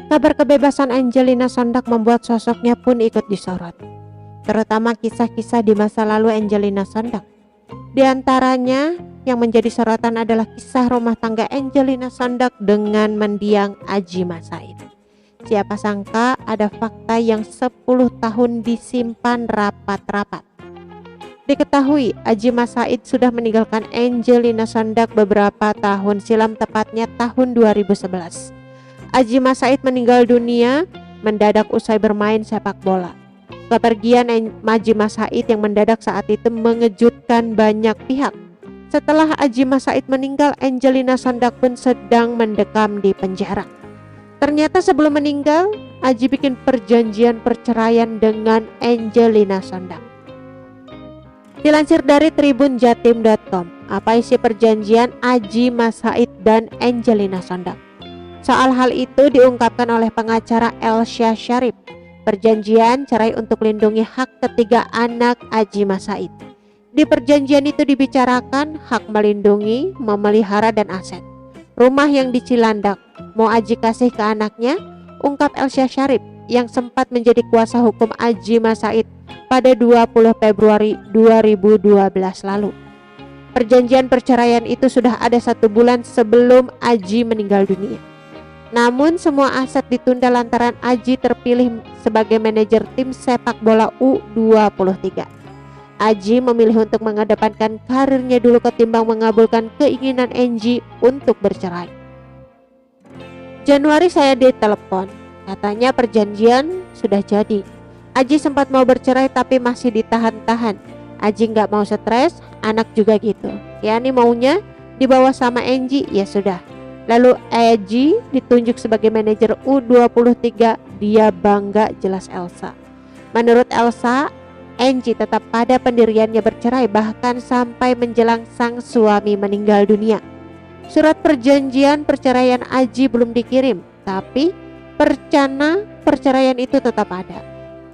Kabar kebebasan Angelina Sondak membuat sosoknya pun ikut disorot, terutama kisah-kisah di masa lalu Angelina Sondak. Di antaranya yang menjadi sorotan adalah kisah rumah tangga Angelina Sondak dengan mendiang Adji Mas Said. Siapa sangka ada fakta yang 10 tahun disimpan rapat-rapat. Diketahui Adji Mas Said sudah meninggalkan Angelina Sondak beberapa tahun silam, tepatnya tahun 2011. Adji Mas Said meninggal dunia mendadak usai bermain sepak bola. Kepergian Adji Mas Said yang mendadak saat itu mengejutkan banyak pihak. Setelah Adji Mas Said meninggal, Angelina Sondak pun sedang mendekam di penjara. Ternyata sebelum meninggal, Adji bikin perjanjian perceraian dengan Angelina Sondak. Dilansir dari tribunjatim.com, apa isi perjanjian Adji Mas Said dan Angelina Sondak? Soal hal itu diungkapkan oleh pengacara Elsa Sharif. Perjanjian cerai untuk melindungi hak ketiga anak Adji Mas Said. Di perjanjian itu dibicarakan hak melindungi, memelihara dan aset rumah yang di Cilandak mau Adji kasih ke anaknya, ungkap Elsa Sharif yang sempat menjadi kuasa hukum Adji Mas Said pada 20 Februari 2012 lalu. Perjanjian perceraian itu sudah ada 1 bulan sebelum Adji meninggal dunia. Namun semua aset ditunda lantaran Adji terpilih sebagai manajer tim sepak bola U23. Adji memilih untuk mengedepankan karirnya dulu ketimbang mengabulkan keinginan Angie untuk bercerai. Januari saya ditelepon, katanya perjanjian sudah jadi. Adji sempat mau bercerai tapi masih ditahan-tahan. Adji nggak mau stres, anak juga gitu. Yani maunya dibawa sama Angie, ya sudah. Lalu Adji ditunjuk sebagai manajer U23, dia bangga, jelas Elsa. Menurut Elsa, Angie tetap pada pendiriannya bercerai bahkan sampai menjelang sang suami meninggal dunia. Surat perjanjian perceraian Adji belum dikirim, tapi rencana perceraian itu tetap ada.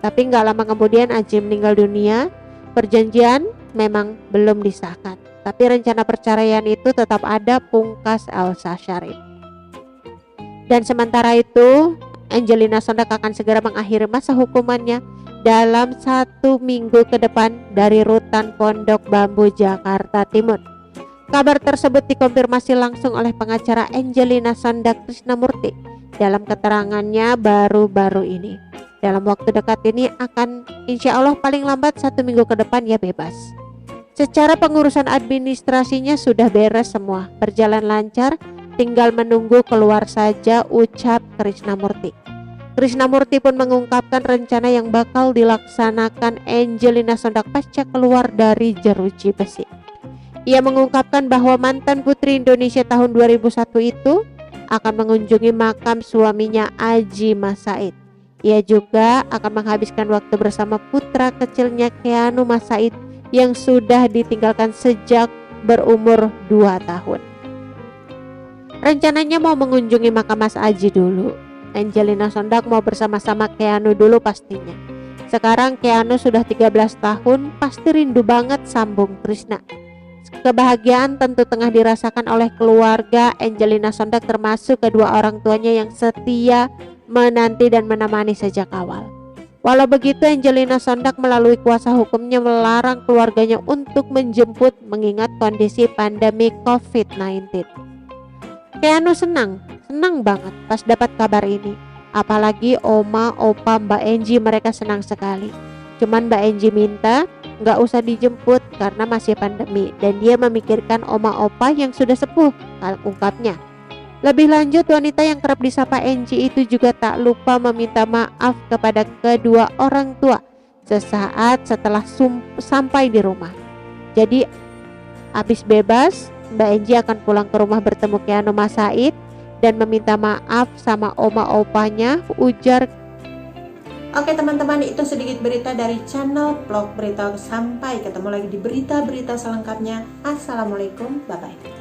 Tapi nggak lama kemudian Adji meninggal dunia, perjanjian memang belum disahkan. Tapi rencana perceraian itu tetap ada, pungkas Elsa Sharif. Dan sementara itu, Angelina Sondak akan segera mengakhiri masa hukumannya dalam 1 minggu ke depan dari Rutan Pondok Bambu, Jakarta Timur. Kabar tersebut dikonfirmasi langsung oleh pengacara Angelina Sondak, Krisnamurti, dalam keterangannya baru-baru ini. Dalam waktu dekat ini akan insya Allah paling lambat 1 minggu ke depan ia bebas. Secara pengurusan administrasinya sudah beres semua, berjalan lancar, tinggal menunggu keluar saja, ucap Krisnamurti. Krisnamurti pun mengungkapkan rencana yang bakal dilaksanakan Angelina Sondak pasca keluar dari jeruji besi. Ia mengungkapkan bahwa mantan Putri Indonesia tahun 2001 itu akan mengunjungi makam suaminya Adji Mas Said. Ia juga akan menghabiskan waktu bersama putra kecilnya Keanu Mas Said yang sudah ditinggalkan sejak berumur 2 tahun. Rencananya mau mengunjungi makam Mas Adji dulu. Angelina Sondak mau bersama-sama Keanu dulu pastinya. Sekarang Keanu sudah 13 tahun, pasti rindu banget, sambung Krisna. Kebahagiaan tentu tengah dirasakan oleh keluarga Angelina Sondak, termasuk kedua orang tuanya yang setia menanti dan menemani sejak awal. Walau begitu, Angelina Sondak melalui kuasa hukumnya melarang keluarganya untuk menjemput mengingat kondisi pandemi COVID-19. Keanu senang banget pas dapat kabar ini. Apalagi oma, opa, Mbak Angie mereka senang sekali. Cuman Mbak Angie minta nggak usah dijemput karena masih pandemi dan dia memikirkan oma opa yang sudah sepuh, ungkapnya. Lebih lanjut, wanita yang kerap disapa Angie itu juga tak lupa meminta maaf kepada kedua orang tua sesaat setelah sampai di rumah. Jadi habis bebas, Mbak Angie akan pulang ke rumah bertemu Keanu Mas Said dan meminta maaf sama oma opanya, ujar. Oke teman-teman, itu sedikit berita dari channel Vlog Berita. Sampai ketemu lagi di berita-berita selengkapnya. Assalamualaikum, bye-bye.